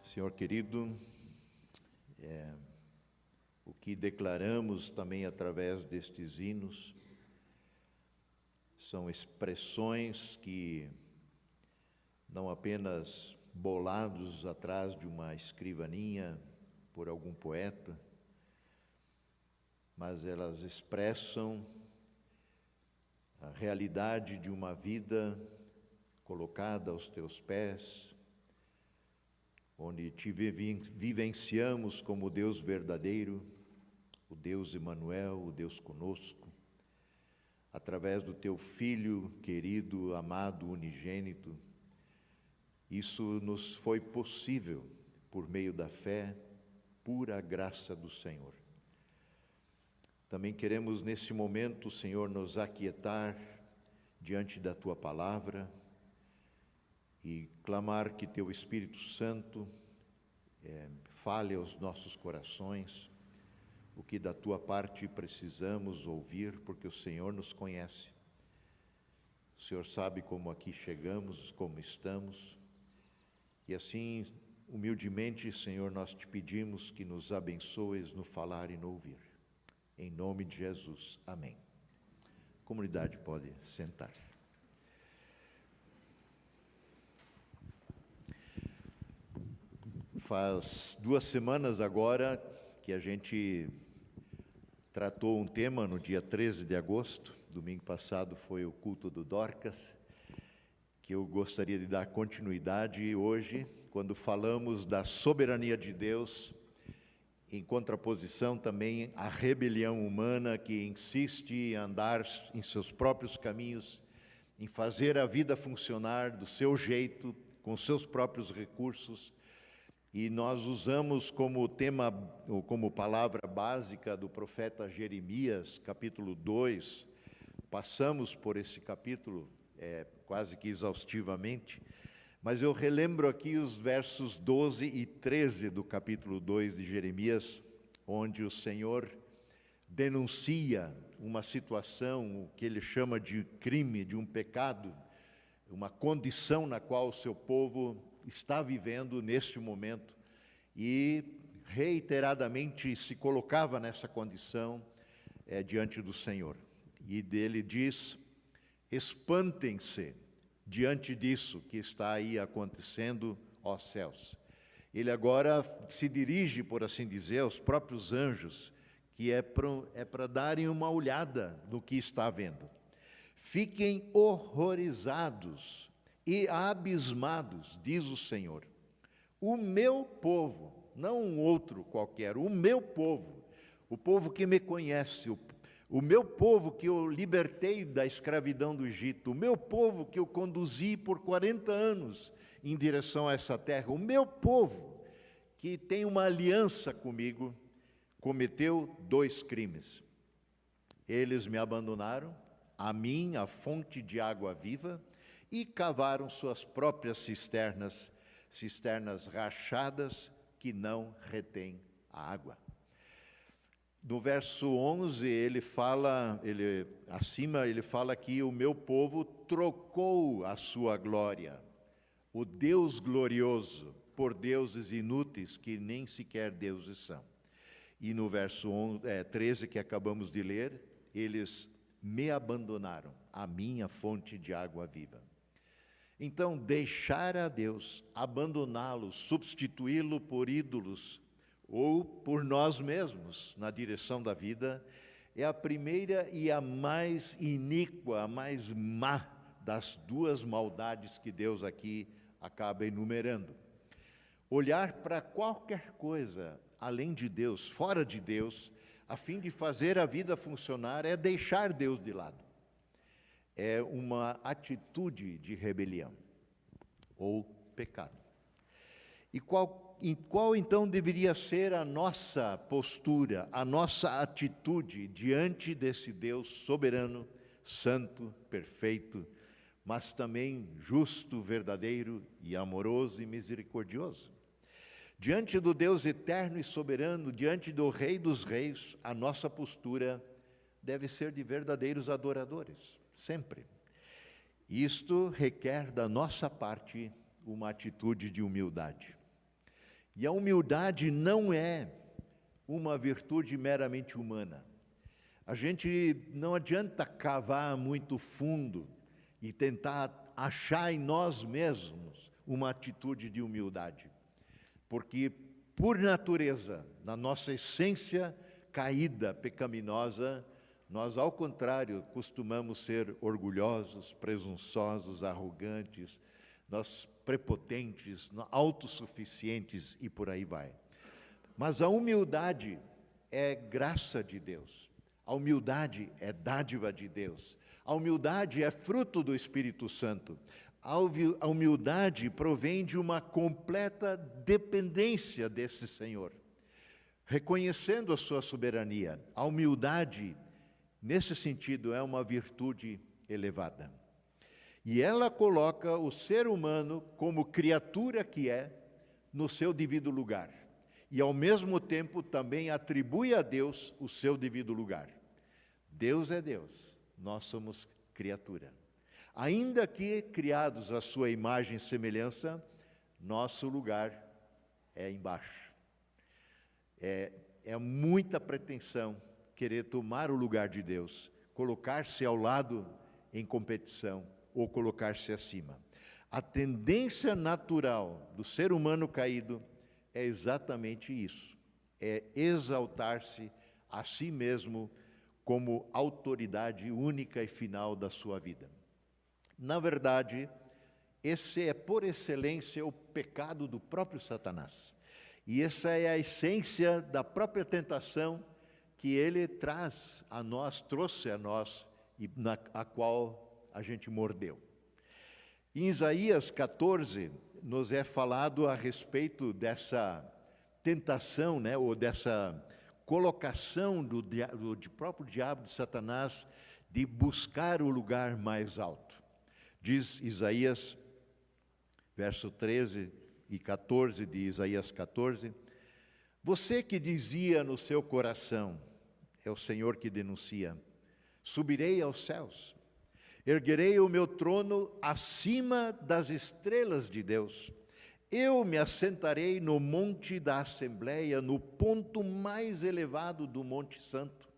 Senhor querido, o que declaramos também através destes hinos são expressões que não apenas bolados atrás de uma escrivaninha por algum poeta, mas elas expressam a realidade de uma vida colocada aos teus pés, onde te vivenciamos como Deus verdadeiro, o Deus Emanuel, o Deus conosco, através do teu Filho querido, amado, unigênito. Isso nos foi possível por meio da fé, pura graça do Senhor. Também queremos nesse momento, Senhor, nos aquietar diante da tua palavra e clamar que teu Espírito Santo fale aos nossos corações o que da tua parte precisamos ouvir, porque o Senhor nos conhece. O Senhor sabe como aqui chegamos, como estamos, e assim, humildemente, Senhor, nós te pedimos que nos abençoes no falar e no ouvir. Em nome de Jesus, amém. A comunidade pode sentar. Faz 2 semanas agora que a gente tratou um tema no dia 13 de agosto, domingo passado foi o culto do Dorcas, que eu gostaria de dar continuidade hoje, quando falamos da soberania de Deus, em contraposição também à rebelião humana que insiste em andar em seus próprios caminhos, em fazer a vida funcionar do seu jeito, com seus próprios recursos. E nós usamos como tema, ou como palavra básica do profeta Jeremias, capítulo 2, passamos por esse capítulo quase que exaustivamente, mas eu relembro aqui os versos 12 e 13 do capítulo 2 de Jeremias, onde o Senhor denuncia uma situação, o que ele chama de crime, de um pecado, uma condição na qual o seu povo está vivendo neste momento, e reiteradamente se colocava nessa condição diante do Senhor. E dele diz: espantem-se diante disso que está aí acontecendo, ó céus. Ele agora se dirige, por assim dizer, aos próprios anjos, que é para darem uma olhada no que está vendo. Fiquem horrorizados e abismados, diz o Senhor. O meu povo, não um outro qualquer, o meu povo, o povo que me conhece, o meu povo que eu libertei da escravidão do Egito, o meu povo que eu conduzi por 40 anos em direção a essa terra, o meu povo que tem uma aliança comigo, cometeu 2 crimes. Eles me abandonaram, a mim, a fonte de água viva, e cavaram suas próprias cisternas rachadas que não retêm a água. No verso 11, ele fala que o meu povo trocou a sua glória, o Deus glorioso, por deuses inúteis que nem sequer deuses são. E no verso 13 que acabamos de ler, eles me abandonaram, a minha fonte de água viva. Então, deixar a Deus, abandoná-lo, substituí-lo por ídolos ou por nós mesmos na direção da vida, é a primeira e a mais iníqua, a mais má das 2 maldades que Deus aqui acaba enumerando. Olhar para qualquer coisa além de Deus, fora de Deus, a fim de fazer a vida funcionar, é deixar Deus de lado. É uma atitude de rebelião ou pecado. E qual então deveria ser a nossa postura, a nossa atitude diante desse Deus soberano, santo, perfeito, mas também justo, verdadeiro e amoroso e misericordioso? Diante do Deus eterno e soberano, diante do Rei dos Reis, a nossa postura deve ser de verdadeiros adoradores, sempre. Isto requer da nossa parte uma atitude de humildade. E a humildade não é uma virtude meramente humana. A gente não adianta cavar muito fundo e tentar achar em nós mesmos uma atitude de humildade, porque, por natureza, na nossa essência caída, pecaminosa, nós, ao contrário, costumamos ser orgulhosos, presunçosos, arrogantes, nós prepotentes, autossuficientes e por aí vai. Mas a humildade é graça de Deus, a humildade é dádiva de Deus, a humildade é fruto do Espírito Santo, a humildade provém de uma completa dependência desse Senhor, reconhecendo a sua soberania. A humildade, nesse sentido, é uma virtude elevada. E ela coloca o ser humano, como criatura que é, no seu devido lugar. E, ao mesmo tempo, também atribui a Deus o seu devido lugar. Deus é Deus, nós somos criatura. Ainda que criados à sua imagem e semelhança, nosso lugar é embaixo. É muita pretensão querer tomar o lugar de Deus, colocar-se ao lado em competição ou colocar-se acima. A tendência natural do ser humano caído é exatamente isso, é exaltar-se a si mesmo como autoridade única e final da sua vida. Na verdade, esse é, por excelência, o pecado do próprio Satanás. E essa é a essência da própria tentação que ele traz a nós, trouxe a nós, e a qual a gente mordeu. Em Isaías 14, nos é falado a respeito dessa tentação, ou dessa colocação do próprio diabo, de Satanás, de buscar o lugar mais alto. Diz Isaías, verso 13 e 14 de Isaías 14, você que dizia no seu coração, é o Senhor que denuncia, subirei aos céus, erguerei o meu trono acima das estrelas de Deus, eu me assentarei no monte da Assembleia, no ponto mais elevado do Monte Santo,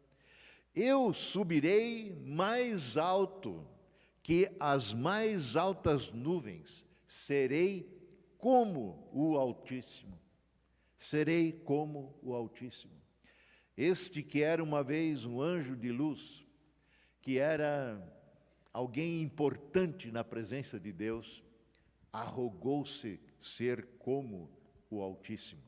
eu subirei mais alto que as mais altas nuvens, serei como o Altíssimo, serei como o Altíssimo. Este que era uma vez um anjo de luz, que era alguém importante na presença de Deus, arrogou-se ser como o Altíssimo.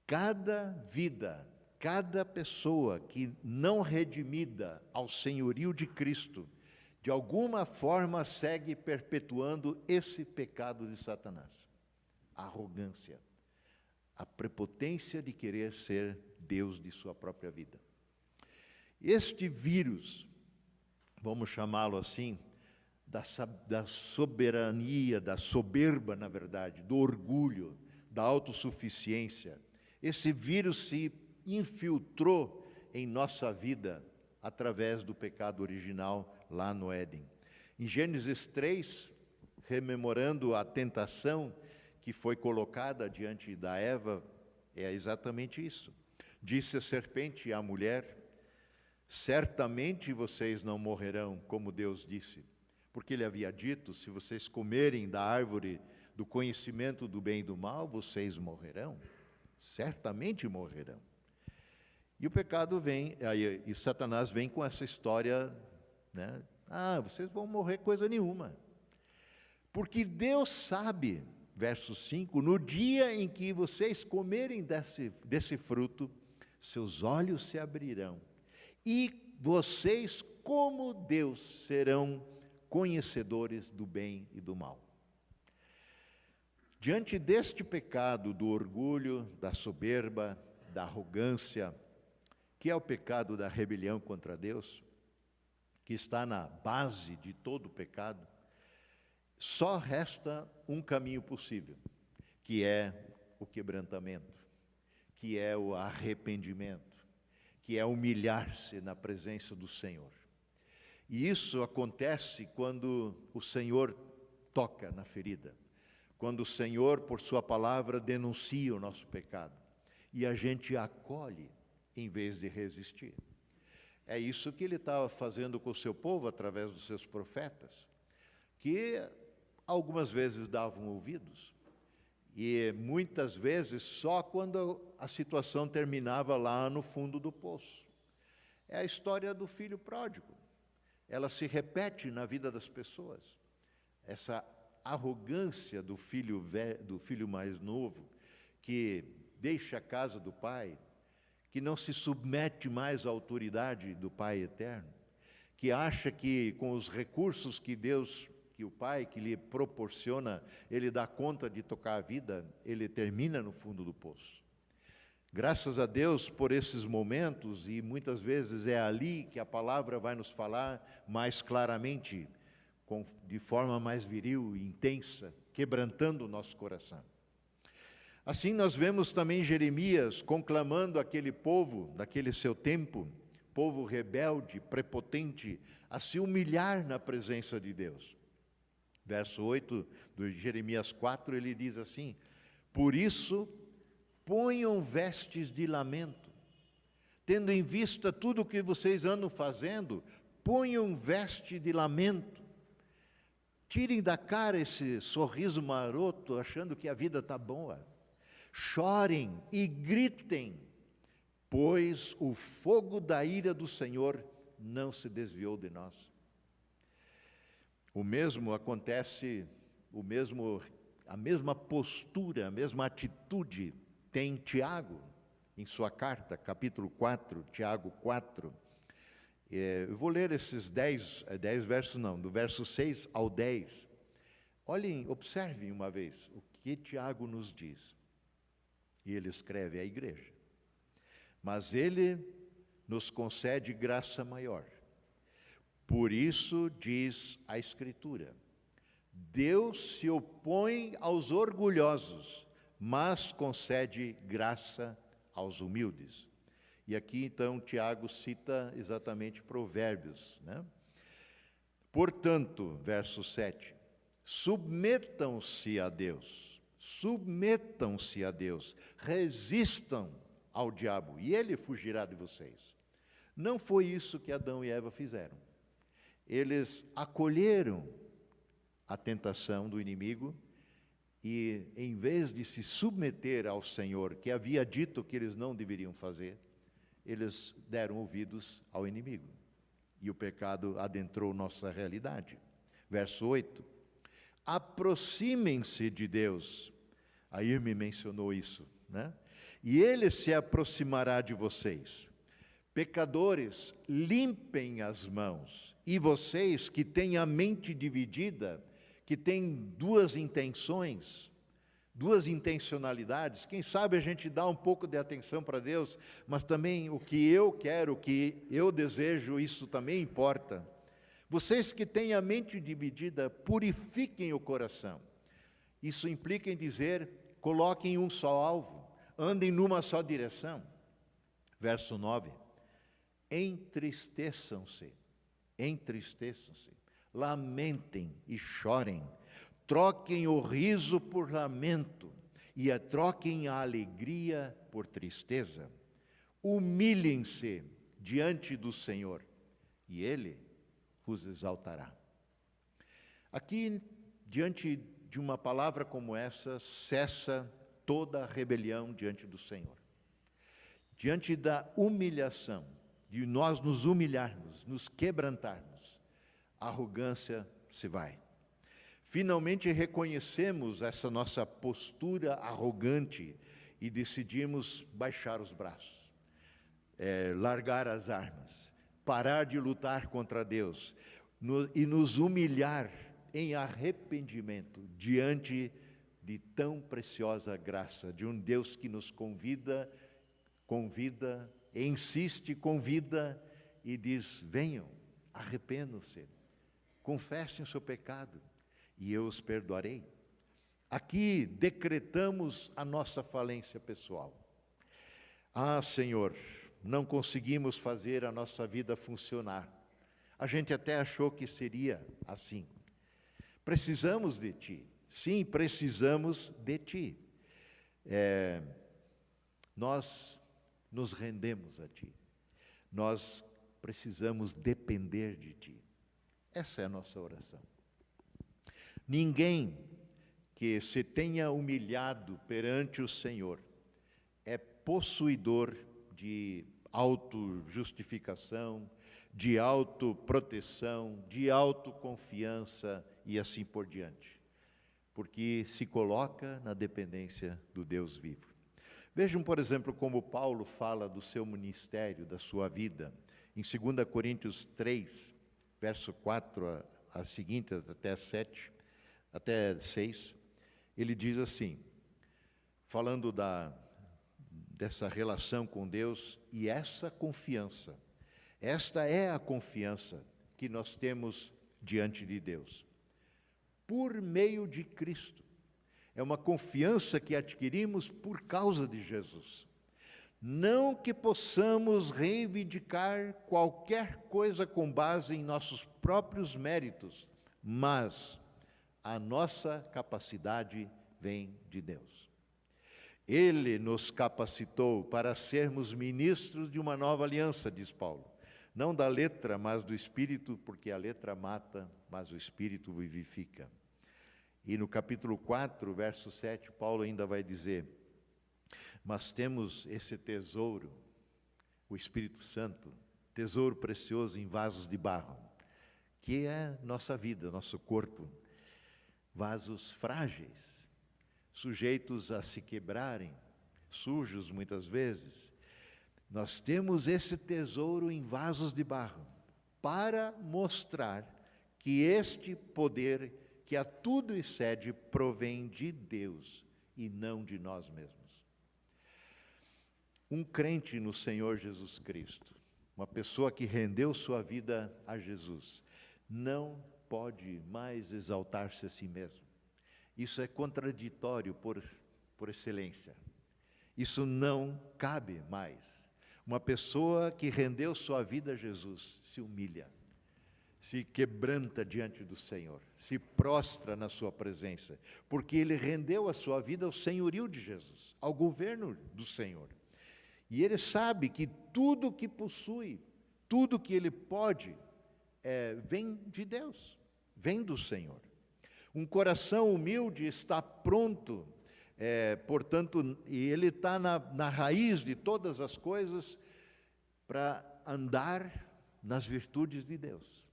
Cada vida, cada pessoa que não redimida ao senhorio de Cristo, de alguma forma segue perpetuando esse pecado de Satanás. A arrogância, a prepotência de querer ser Deus de sua própria vida. Este vírus, vamos chamá-lo assim, da soberania, da soberba, na verdade, do orgulho, da autossuficiência, esse vírus se infiltrou em nossa vida através do pecado original lá no Éden. Em Gênesis 3, rememorando a tentação que foi colocada diante da Eva, é exatamente isso. Disse a serpente à mulher, certamente vocês não morrerão, como Deus disse, porque ele havia dito, se vocês comerem da árvore do conhecimento do bem e do mal, vocês morrerão, certamente morrerão. E o pecado vem, e Satanás vem com essa história, vocês vão morrer coisa nenhuma. Porque Deus sabe, verso 5, no dia em que vocês comerem desse fruto, seus olhos se abrirão, e vocês, como Deus, serão conhecedores do bem e do mal. Diante deste pecado do orgulho, da soberba, da arrogância, que é o pecado da rebelião contra Deus, que está na base de todo o pecado, só resta um caminho possível, que é o quebrantamento, que é o arrependimento, que é humilhar-se na presença do Senhor. E isso acontece quando o Senhor toca na ferida, quando o Senhor, por sua palavra, denuncia o nosso pecado e a gente acolhe em vez de resistir. É isso que ele estava fazendo com o seu povo através dos seus profetas, que algumas vezes davam ouvidos, e muitas vezes só quando a situação terminava lá no fundo do poço. É a história do filho pródigo. Ela se repete na vida das pessoas. Essa arrogância do filho mais novo, que deixa a casa do pai, que não se submete mais à autoridade do Pai eterno, que acha que com os recursos que o Pai que lhe proporciona, ele dá conta de tocar a vida, ele termina no fundo do poço. Graças a Deus por esses momentos, e muitas vezes é ali que a palavra vai nos falar mais claramente, de forma mais viril e intensa, quebrantando o nosso coração. Assim nós vemos também Jeremias conclamando aquele povo, daquele seu tempo, povo rebelde, prepotente, a se humilhar na presença de Deus. Verso 8 de Jeremias 4, ele diz assim: por isso, ponham vestes de lamento, tendo em vista tudo o que vocês andam fazendo, ponham veste de lamento. Tirem da cara esse sorriso maroto, achando que a vida está boa. Chorem e gritem, pois o fogo da ira do Senhor não se desviou de nós. O mesmo acontece, a mesma postura, a mesma atitude tem Tiago, em sua carta, capítulo 4, Tiago 4. Eu vou ler esses 10 versos, do verso 6 ao 10. Olhem, observem uma vez o que Tiago nos diz. E ele escreve à igreja: mas ele nos concede graça maior. Por isso diz a Escritura: Deus se opõe aos orgulhosos, mas concede graça aos humildes. E aqui então Tiago cita exatamente Provérbios, né? Portanto, verso 7, submetam-se a Deus, resistam ao diabo, e ele fugirá de vocês. Não foi isso que Adão e Eva fizeram. Eles acolheram a tentação do inimigo e, em vez de se submeter ao Senhor, que havia dito que eles não deveriam fazer, eles deram ouvidos ao inimigo. E o pecado adentrou nossa realidade. Verso 8. Aproximem-se de Deus. A Irme mencionou isso, né? E Ele se aproximará de vocês. Pecadores, limpem as mãos. E vocês que têm a mente dividida, que têm duas intenções, duas intencionalidades, quem sabe a gente dá um pouco de atenção para Deus, mas também o que eu quero, o que eu desejo, isso também importa. Vocês que têm a mente dividida, purifiquem o coração. Isso implica em dizer, coloquem um só alvo, andem numa só direção. Verso 9. Entristeçam-se, lamentem e chorem, troquem o riso por lamento e troquem a alegria por tristeza. Humilhem-se diante do Senhor e Ele os exaltará. Aqui, diante de uma palavra como essa, cessa toda a rebelião diante do Senhor. Diante da humilhação, de nós nos humilharmos, nos quebrantarmos, a arrogância se vai. Finalmente reconhecemos essa nossa postura arrogante e decidimos baixar os braços, largar as armas, parar de lutar contra Deus e nos humilhar em arrependimento diante de tão preciosa graça, de um Deus que nos convida, convida e diz: venham, arrependam-se, confessem o seu pecado e eu os perdoarei. Aqui decretamos a nossa falência pessoal. Ah, Senhor, não conseguimos fazer a nossa vida funcionar. A gente até achou que seria assim. Precisamos de Ti. Sim, precisamos de Ti. Nós nos rendemos a Ti. Nós precisamos depender de Ti. Essa é a nossa oração. Ninguém que se tenha humilhado perante o Senhor é possuidor de autojustificação, de autoproteção, de autoconfiança e assim por diante, porque se coloca na dependência do Deus vivo. Vejam, por exemplo, como Paulo fala do seu ministério, da sua vida, em 2 Coríntios 3, verso 4 a seguinte, até 7, até 6, ele diz assim, falando dessa relação com Deus e essa confiança. Esta é a confiança que nós temos diante de Deus, por meio de Cristo. É uma confiança que adquirimos por causa de Jesus. Não que possamos reivindicar qualquer coisa com base em nossos próprios méritos, mas a nossa capacidade vem de Deus. Ele nos capacitou para sermos ministros de uma nova aliança, diz Paulo. Não da letra, mas do Espírito, porque a letra mata, mas o Espírito vivifica. E no capítulo 4, verso 7, Paulo ainda vai dizer, mas temos esse tesouro, o Espírito Santo, tesouro precioso em vasos de barro, que é nossa vida, nosso corpo, vasos frágeis, sujeitos a se quebrarem, sujos muitas vezes. Nós temos esse tesouro em vasos de barro para mostrar que este poder que a tudo excede provém de Deus e não de nós mesmos. Um crente no Senhor Jesus Cristo, uma pessoa que rendeu sua vida a Jesus, não pode mais exaltar-se a si mesmo. Isso é contraditório por excelência. Isso não cabe mais. Uma pessoa que rendeu sua vida a Jesus se humilha, se quebranta diante do Senhor, se prostra na sua presença, porque ele rendeu a sua vida ao senhorio de Jesus, ao governo do Senhor. E ele sabe que tudo que possui, tudo que ele pode, vem de Deus, vem do Senhor. Um coração humilde está pronto, portanto, e ele está na raiz de todas as coisas para andar nas virtudes de Deus.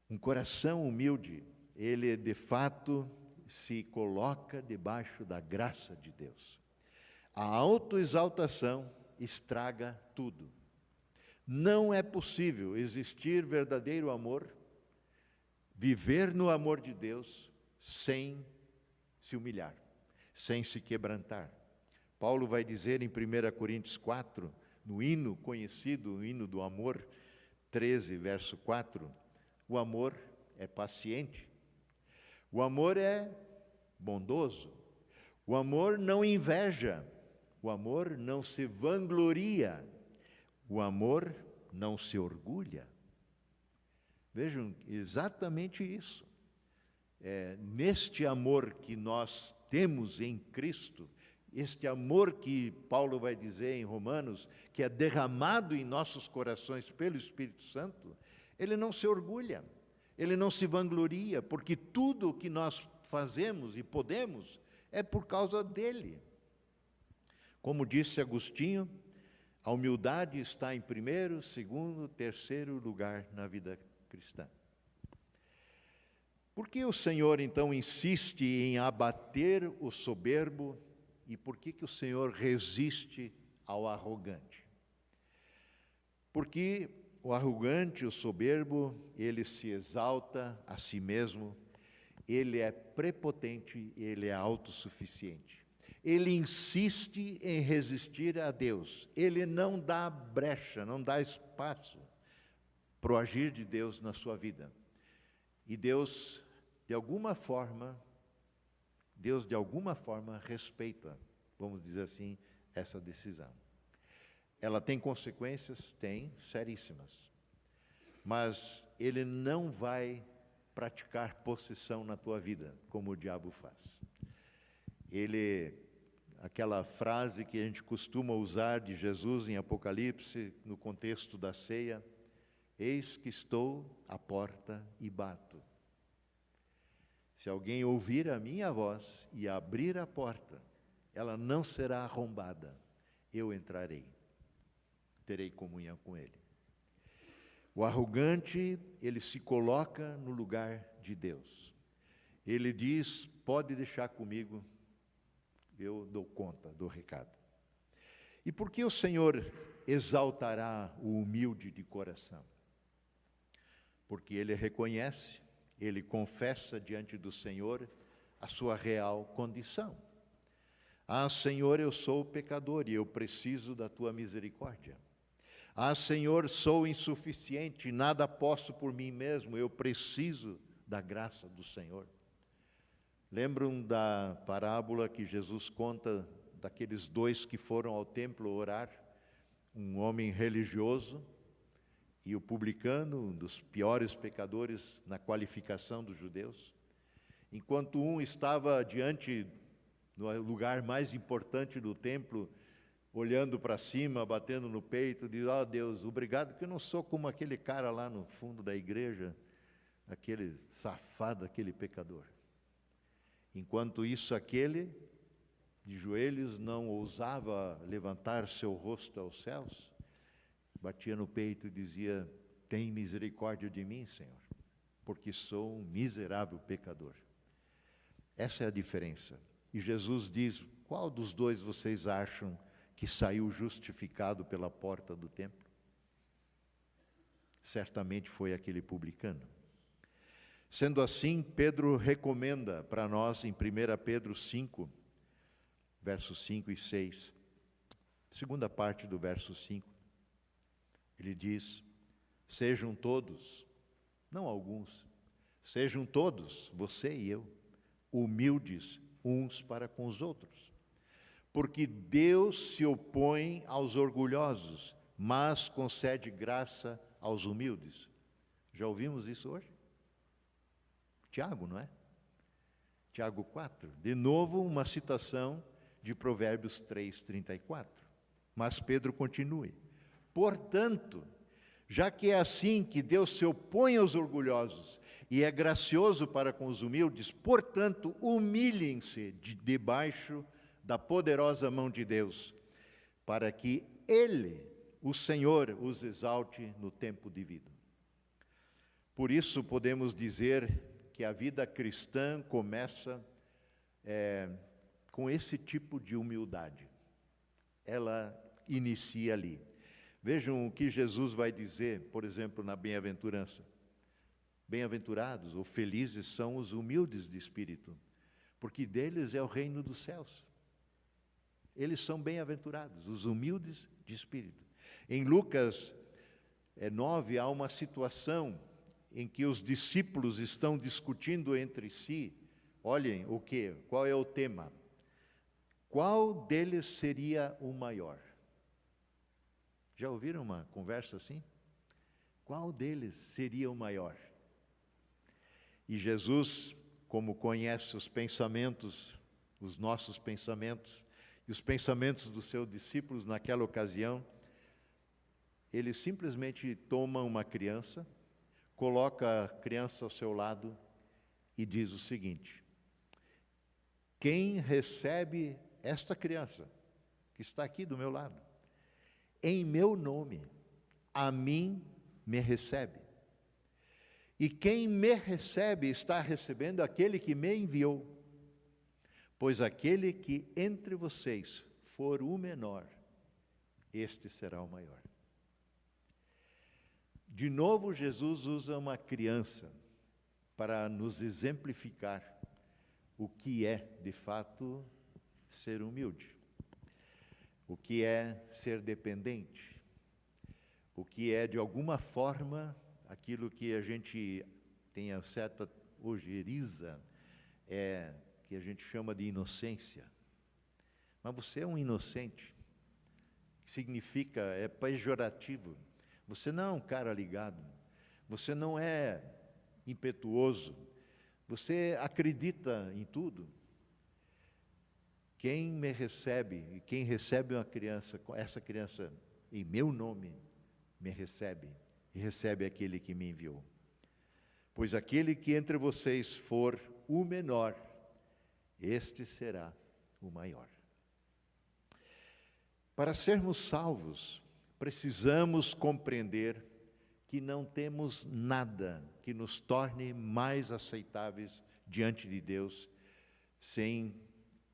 Um coração humilde, ele de fato se coloca debaixo da graça de Deus. A autoexaltação estraga tudo. Não é possível existir verdadeiro amor, viver no amor de Deus, sem se humilhar, sem se quebrantar. Paulo vai dizer em 1 Coríntios 4, no hino conhecido, o hino do amor, 13, verso 4, o amor é paciente, o amor é bondoso, o amor não inveja, o amor não se vangloria, o amor não se orgulha. Vejam, exatamente isso. Neste amor que nós temos em Cristo, este amor que Paulo vai dizer em Romanos, que é derramado em nossos corações pelo Espírito Santo, ele não se orgulha, ele não se vangloria, porque tudo o que nós fazemos e podemos é por causa dele. Como disse Agostinho, a humildade está em primeiro, segundo, terceiro lugar na vida cristã. Por que o Senhor então insiste em abater o soberbo e por que o Senhor resiste ao arrogante? Porque o arrogante, o soberbo, ele se exalta a si mesmo, ele é prepotente, ele é autossuficiente. Ele insiste em resistir a Deus, ele não dá brecha, não dá espaço para o agir de Deus na sua vida. E Deus, de alguma forma, respeita, vamos dizer assim, essa decisão. Ela tem consequências? Tem, seríssimas. Mas ele não vai praticar possessão na tua vida, como o diabo faz. Aquela frase que a gente costuma usar de Jesus em Apocalipse, no contexto da ceia: eis que estou à porta e bato. Se alguém ouvir a minha voz e abrir a porta, ela não será arrombada, eu entrarei, terei comunhão com ele. O arrogante, ele se coloca no lugar de Deus. Ele diz: pode deixar comigo, eu dou conta do recado. E por que o Senhor exaltará o humilde de coração? Porque ele reconhece, ele confessa diante do Senhor a sua real condição. Ah, Senhor, eu sou pecador e eu preciso da tua misericórdia. Ah, Senhor, sou insuficiente, nada posso por mim mesmo, eu preciso da graça do Senhor. Lembram da parábola que Jesus conta daqueles dois que foram ao templo orar? Um homem religioso e o publicano, um dos piores pecadores na qualificação dos judeus. Enquanto um estava diante no lugar mais importante do templo, olhando para cima, batendo no peito, diz: ó Deus, obrigado que eu não sou como aquele cara lá no fundo da igreja, aquele safado, aquele pecador. Enquanto isso, aquele, de joelhos, não ousava levantar seu rosto aos céus, batia no peito e dizia: tem misericórdia de mim, Senhor, porque sou um miserável pecador. Essa é a diferença. E Jesus diz: qual dos dois vocês acham que saiu justificado pela porta do templo? Certamente foi aquele publicano. Sendo assim, Pedro recomenda para nós, em 1 Pedro 5, versos 5 e 6, segunda parte do verso 5, ele diz: sejam todos, não alguns, sejam todos, você e eu, humildes uns para com os outros, porque Deus se opõe aos orgulhosos, mas concede graça aos humildes. Já ouvimos isso hoje? Tiago, não é? Tiago 4, de novo uma citação de Provérbios 3, 34. Mas Pedro continue: portanto, já que é assim que Deus se opõe aos orgulhosos e é gracioso para com os humildes, portanto, humilhem-se debaixo da poderosa mão de Deus, para que Ele, o Senhor, os exalte no tempo devido. Por isso podemos dizer que a vida cristã começa com esse tipo de humildade. Ela inicia ali. Vejam o que Jesus vai dizer, por exemplo, na bem-aventurança. Bem-aventurados ou felizes são os humildes de espírito, porque deles é o reino dos céus. Eles são bem-aventurados, os humildes de espírito. Em Lucas 9, há uma situação em que os discípulos estão discutindo entre si. Olhem o que? Qual é o tema? Qual deles seria o maior? Já ouviram uma conversa assim? Qual deles seria o maior? E Jesus, como conhece os pensamentos, os nossos pensamentos e os pensamentos dos seus discípulos naquela ocasião, ele simplesmente toma uma criança, coloca a criança ao seu lado e diz o seguinte: quem recebe esta criança, que está aqui do meu lado, em meu nome, a mim me recebe. E quem me recebe está recebendo aquele que me enviou. Pois aquele que entre vocês for o menor, este será o maior. De novo, Jesus usa uma criança para nos exemplificar o que é, de fato, ser humilde, o que é ser dependente, o que é, de alguma forma, aquilo que a gente tem a certa ojeriza, que a gente chama de inocência. Mas você é um inocente, que significa, é pejorativo. Você não é um cara ligado, você não é impetuoso? Você acredita em tudo? Quem me recebe, e quem recebe uma criança, essa criança em meu nome, me recebe, e recebe aquele que me enviou. Pois aquele que entre vocês for o menor, este será o maior. Para sermos salvos, precisamos compreender que não temos nada que nos torne mais aceitáveis diante de Deus. Sem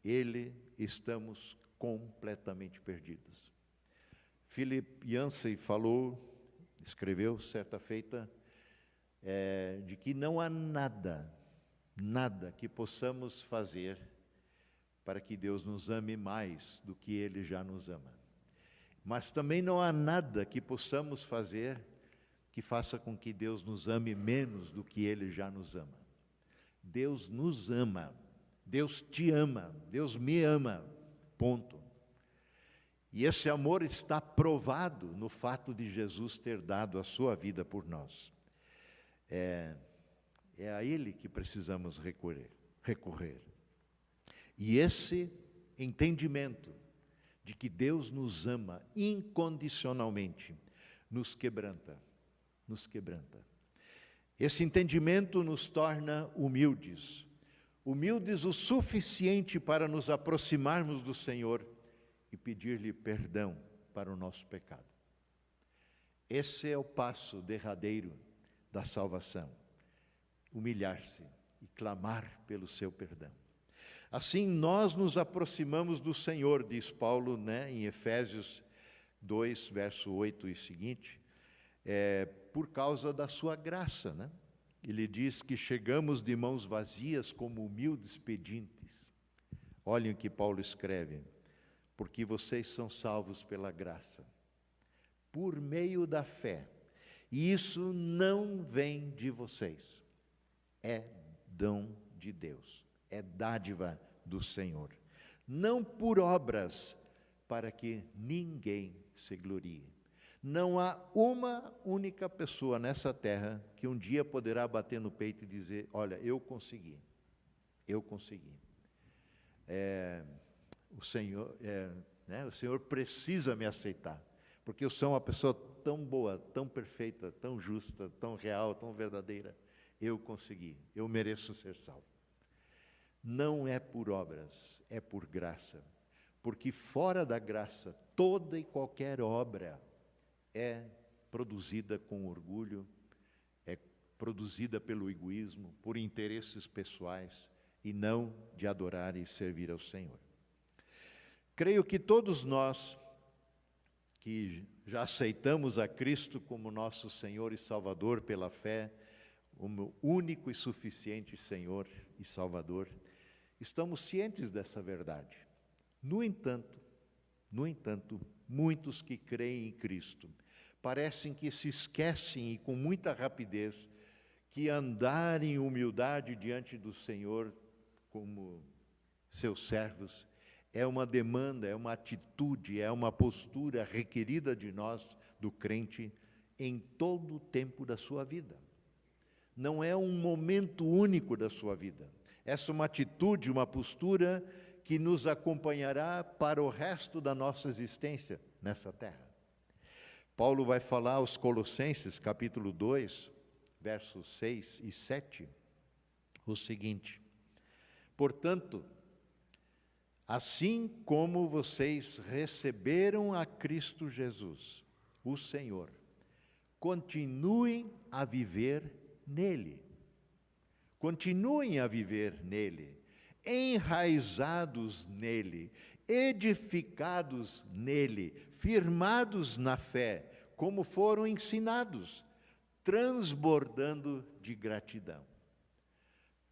Ele, estamos completamente perdidos. Philip Yancey escreveu certa feita, de que não há nada que possamos fazer para que Deus nos ame mais do que Ele já nos ama. Mas também não há nada que possamos fazer que faça com que Deus nos ame menos do que Ele já nos ama. Deus nos ama, Deus te ama, Deus me ama, ponto. E esse amor está provado no fato de Jesus ter dado a sua vida por nós. É a Ele que precisamos recorrer. E esse entendimento de que Deus nos ama incondicionalmente nos quebranta. Esse entendimento nos torna humildes o suficiente para nos aproximarmos do Senhor e pedir-lhe perdão para o nosso pecado. Esse é o passo derradeiro da salvação, humilhar-se e clamar pelo seu perdão. Assim nós nos aproximamos do Senhor, diz Paulo, em Efésios 2, verso 8 e seguinte, por causa da sua graça, Ele diz que chegamos de mãos vazias como humildes pedintes. Olhem o que Paulo escreve: porque vocês são salvos pela graça, por meio da fé, e isso não vem de vocês, é dom de Deus, é dádiva do Senhor, não por obras, para que ninguém se glorie. Não há uma única pessoa nessa terra que um dia poderá bater no peito e dizer: olha, eu consegui. O Senhor precisa me aceitar, porque eu sou uma pessoa tão boa, tão perfeita, tão justa, tão real, tão verdadeira. Eu consegui, eu mereço ser salvo. Não é por obras, é por graça, porque fora da graça, toda e qualquer obra é produzida com orgulho, é produzida pelo egoísmo, por interesses pessoais, e não de adorar e servir ao Senhor. Creio que todos nós que já aceitamos a Cristo como nosso Senhor e Salvador pela fé, como único e suficiente Senhor e Salvador, estamos cientes dessa verdade. No entanto, muitos que creem em Cristo parecem que se esquecem, e com muita rapidez, que andar em humildade diante do Senhor como seus servos é uma demanda, é uma atitude, é uma postura requerida de nós, do crente, em todo o tempo da sua vida. Não é um momento único da sua vida. Essa é uma atitude, uma postura que nos acompanhará para o resto da nossa existência nessa terra. Paulo vai falar aos Colossenses, capítulo 2, versos 6 e 7, o seguinte: portanto, assim como vocês receberam a Cristo Jesus, o Senhor, continuem a viver nele. Continuem a viver nele, enraizados nele, edificados nele, firmados na fé, como foram ensinados, transbordando de gratidão.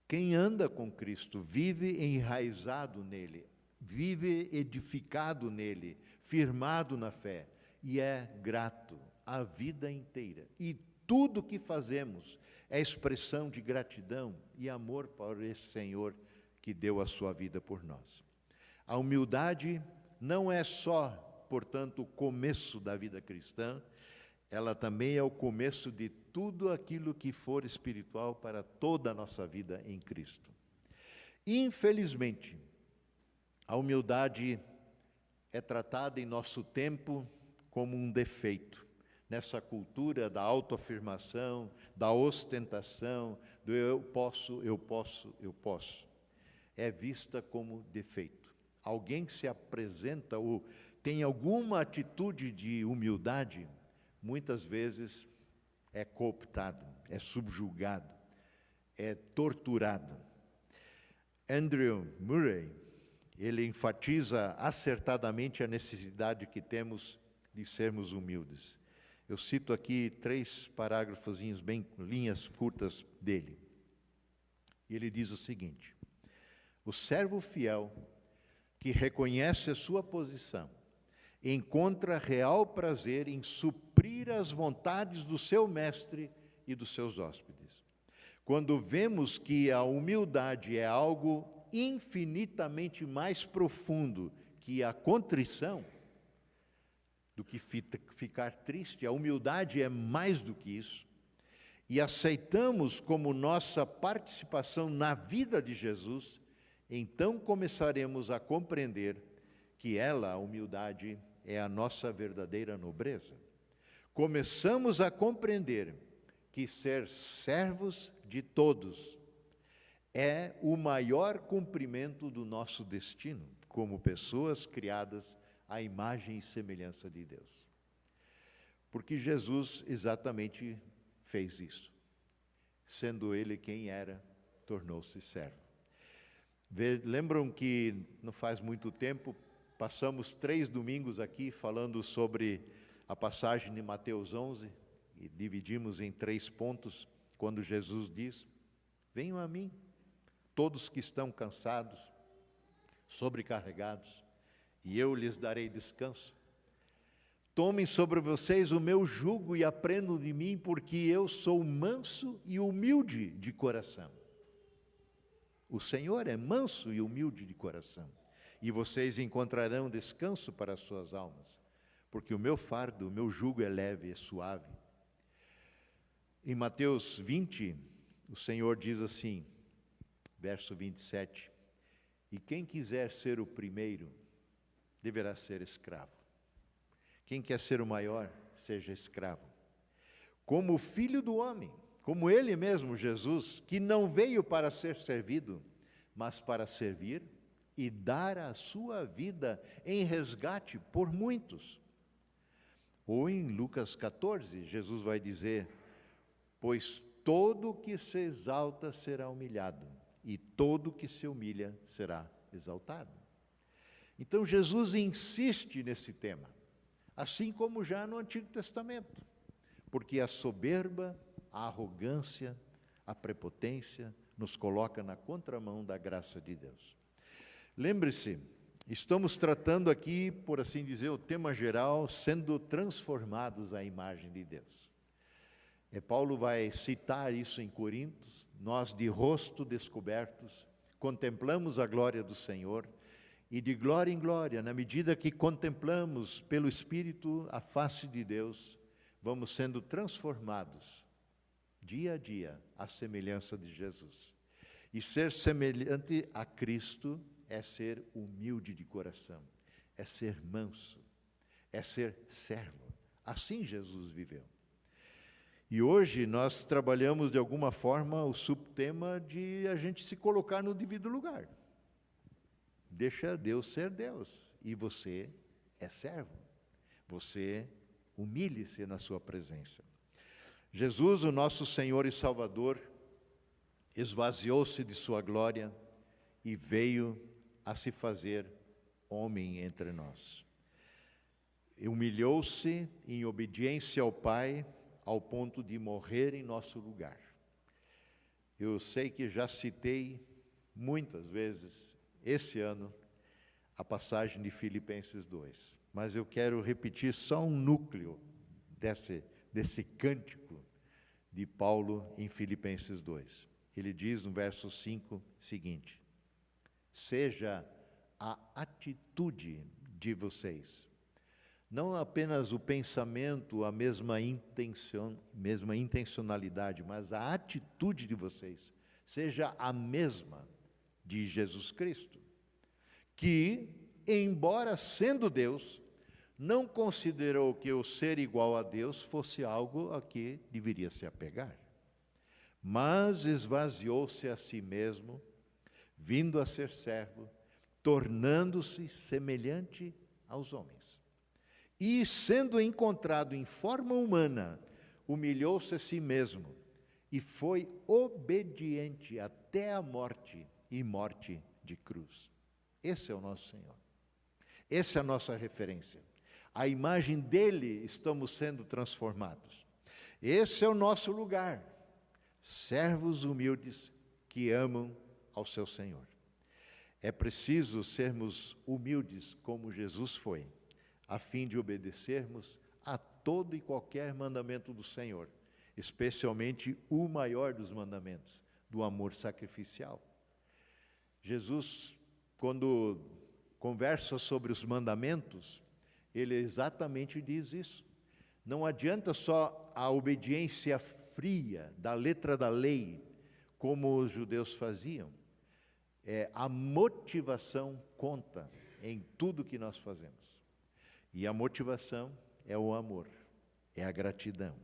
Quem anda com Cristo vive enraizado nele, vive edificado nele, firmado na fé, e é grato a vida inteira. E tudo o que fazemos é expressão de gratidão e amor para esse Senhor que deu a sua vida por nós. A humildade não é só, portanto, o começo da vida cristã, ela também é o começo de tudo aquilo que for espiritual para toda a nossa vida em Cristo. Infelizmente, a humildade é tratada em nosso tempo como um defeito. Nessa cultura da autoafirmação, da ostentação, do eu posso, eu posso, eu posso, é vista como defeito. Alguém que se apresenta ou tem alguma atitude de humildade, muitas vezes é cooptado, é subjugado, é torturado. Andrew Murray, ele enfatiza acertadamente a necessidade que temos de sermos humildes. Eu cito aqui 3 parágrafozinhos, bem linhas curtas dele. Ele diz o seguinte: o servo fiel que reconhece a sua posição encontra real prazer em suprir as vontades do seu mestre e dos seus hóspedes. Quando vemos que a humildade é algo infinitamente mais profundo que a contrição, do que ficar triste, a humildade é mais do que isso, e aceitamos como nossa participação na vida de Jesus, então começaremos a compreender que ela, a humildade, é a nossa verdadeira nobreza. Começamos a compreender que ser servos de todos é o maior cumprimento do nosso destino, como pessoas criadas à imagem e semelhança de Deus. Porque Jesus exatamente fez isso. Sendo Ele quem era, tornou-se servo. Lembram que não faz muito tempo, passamos 3 domingos aqui falando sobre a passagem de Mateus 11, e dividimos em 3 pontos, quando Jesus diz: venham a mim, todos que estão cansados, sobrecarregados, e eu lhes darei descanso. Tomem sobre vocês o meu jugo e aprendam de mim, porque eu sou manso e humilde de coração. O Senhor é manso e humilde de coração, e vocês encontrarão descanso para as suas almas, porque o meu fardo, o meu jugo é leve e suave. Em Mateus 20, o Senhor diz assim, verso 27, e quem quiser ser o primeiro, deverá ser escravo. Quem quer ser o maior, seja escravo. Como o Filho do Homem, como Ele mesmo, Jesus, que não veio para ser servido, mas para servir e dar a sua vida em resgate por muitos. Ou em Lucas 14, Jesus vai dizer: pois todo o que se exalta será humilhado, e todo o que se humilha será exaltado. Então Jesus insiste nesse tema, assim como já no Antigo Testamento, porque a soberba, a arrogância, a prepotência nos coloca na contramão da graça de Deus. Lembre-se, estamos tratando aqui, por assim dizer, o tema geral, sendo transformados à imagem de Deus. Paulo vai citar isso em Coríntios: nós de rosto descobertos, contemplamos a glória do Senhor, e de glória em glória, na medida que contemplamos pelo Espírito a face de Deus, vamos sendo transformados, dia a dia, à semelhança de Jesus. E ser semelhante a Cristo é ser humilde de coração, é ser manso, é ser servo. Assim Jesus viveu. E hoje nós trabalhamos de alguma forma o subtema de a gente se colocar no devido lugar. Deixa Deus ser Deus, e você é servo. Você humilhe-se na sua presença. Jesus, o nosso Senhor e Salvador, esvaziou-se de sua glória e veio a se fazer homem entre nós. Humilhou-se em obediência ao Pai, ao ponto de morrer em nosso lugar. Eu sei que já citei muitas vezes esse ano a passagem de Filipenses 2, mas eu quero repetir só um núcleo desse cântico de Paulo em Filipenses 2. Ele diz no verso 5 seguinte: seja a atitude de vocês não apenas o pensamento, a mesma intencionalidade, mas a atitude de vocês seja a mesma de Jesus Cristo, que, embora sendo Deus, não considerou que o ser igual a Deus fosse algo a que deveria se apegar, mas esvaziou-se a si mesmo, vindo a ser servo, tornando-se semelhante aos homens. E, sendo encontrado em forma humana, humilhou-se a si mesmo e foi obediente até a morte e morte de cruz. Esse é o nosso Senhor. Essa é a nossa referência. A imagem dele estamos sendo transformados. Esse é o nosso lugar. Servos humildes que amam ao seu Senhor. É preciso sermos humildes como Jesus foi, a fim de obedecermos a todo e qualquer mandamento do Senhor, especialmente o maior dos mandamentos, do amor sacrificial. Jesus, quando conversa sobre os mandamentos, ele exatamente diz isso. Não adianta só a obediência fria da letra da lei, como os judeus faziam. A motivação conta em tudo que nós fazemos. E a motivação é o amor, é a gratidão.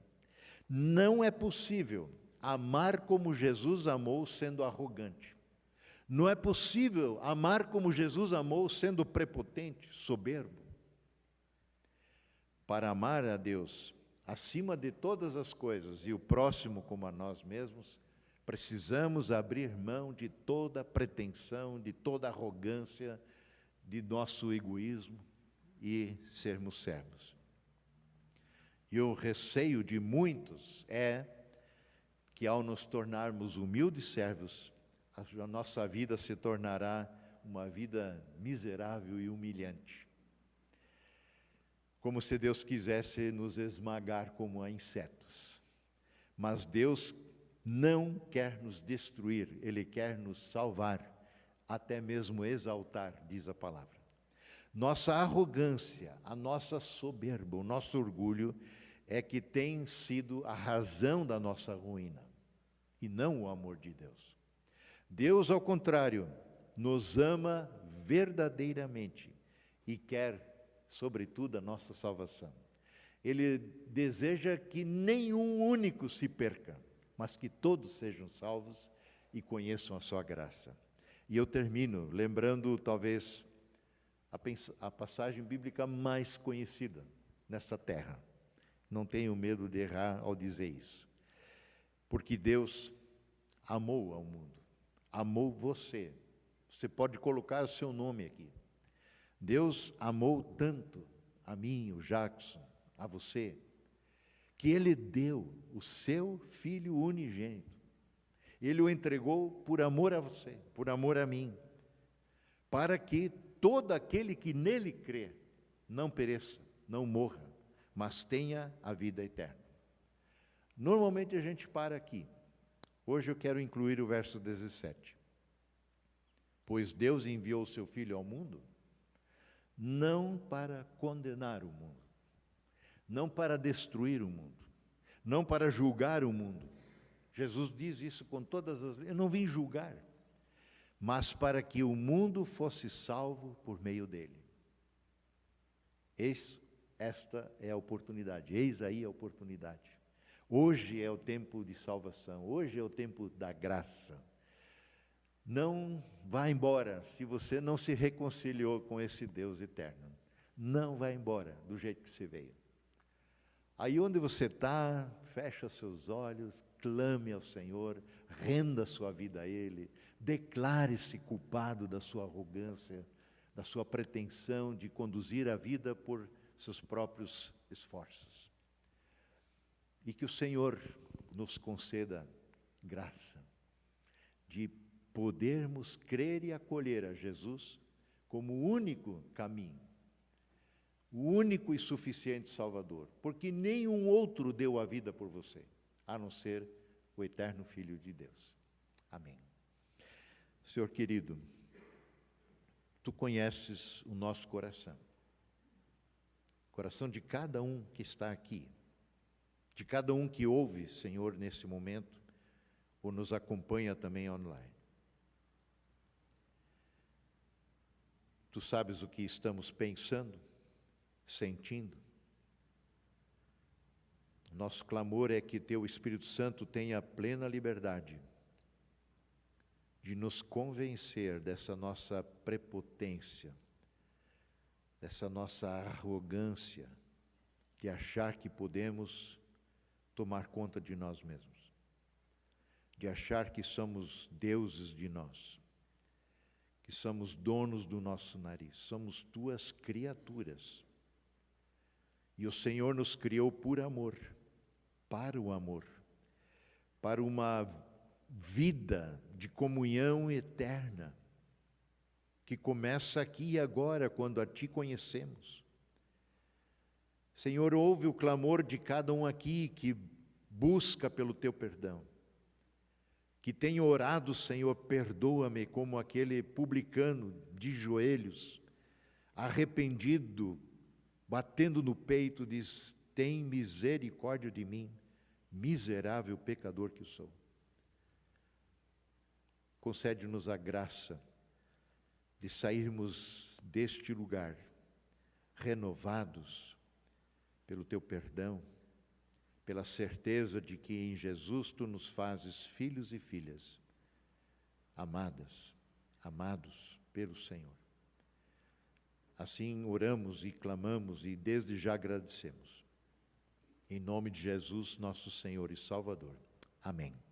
Não é possível amar como Jesus amou sendo arrogante. Não é possível amar como Jesus amou sendo prepotente, soberbo. Para amar a Deus acima de todas as coisas e o próximo como a nós mesmos, precisamos abrir mão de toda pretensão, de toda arrogância, de nosso egoísmo e sermos servos. E o receio de muitos é que, ao nos tornarmos humildes servos, a nossa vida se tornará uma vida miserável e humilhante. Como se Deus quisesse nos esmagar como a insetos. Mas Deus não quer nos destruir, Ele quer nos salvar, até mesmo exaltar, diz a palavra. Nossa arrogância, a nossa soberba, o nosso orgulho é que tem sido a razão da nossa ruína, e não o amor de Deus. Deus, ao contrário, nos ama verdadeiramente e quer, sobretudo, a nossa salvação. Ele deseja que nenhum único se perca, mas que todos sejam salvos e conheçam a sua graça. E eu termino lembrando, talvez, a passagem bíblica mais conhecida nessa terra. Não tenho medo de errar ao dizer isso. Porque Deus amou ao mundo, amou você. Você pode colocar o seu nome aqui. Deus amou tanto a mim, o Jackson, a você, que Ele deu o seu Filho unigênito. Ele o entregou por amor a você, por amor a mim, para que todo aquele que nele crê não pereça, não morra, mas tenha a vida eterna. Normalmente a gente para aqui. Hoje eu quero incluir o verso 17. Pois Deus enviou o seu Filho ao mundo, não para condenar o mundo, não para destruir o mundo, não para julgar o mundo. Jesus diz isso com todas as letras. Eu não vim julgar, mas para que o mundo fosse salvo por meio dele. Esta é a oportunidade, eis aí a oportunidade. Hoje é o tempo de salvação, hoje é o tempo da graça. Não vá embora se você não se reconciliou com esse Deus eterno. Não vá embora do jeito que você veio. Aí onde você está, fecha seus olhos, clame ao Senhor, renda sua vida a Ele, declare-se culpado da sua arrogância, da sua pretensão de conduzir a vida por seus próprios esforços. E que o Senhor nos conceda graça de podermos crer e acolher a Jesus como o único caminho, o único e suficiente Salvador, porque nenhum outro deu a vida por você, a não ser o eterno Filho de Deus. Amém. Senhor querido, Tu conheces o nosso coração. coração de cada um que está aqui, de cada um que ouve, Senhor, nesse momento, ou nos acompanha também online. Tu sabes o que estamos pensando, sentindo. Nosso clamor é que Teu Espírito Santo tenha plena liberdade de nos convencer dessa nossa prepotência, dessa nossa arrogância, de achar que podemos tomar conta de nós mesmos, de achar que somos deuses de nós, que somos donos do nosso nariz, somos Tuas criaturas. E o Senhor nos criou por amor, para o amor, para uma vida de comunhão eterna, que começa aqui e agora, quando a Ti conhecemos. Senhor, ouve o clamor de cada um aqui que busca pelo Teu perdão, que tem orado, Senhor, perdoa-me, como aquele publicano de joelhos, arrependido, batendo no peito, diz: tem misericórdia de mim, miserável pecador que sou. Concede-nos a graça de sairmos deste lugar renovados pelo Teu perdão, pela certeza de que em Jesus Tu nos fazes filhos e filhas, amadas, amados pelo Senhor. Assim oramos e clamamos e desde já agradecemos. Em nome de Jesus, nosso Senhor e Salvador. Amém.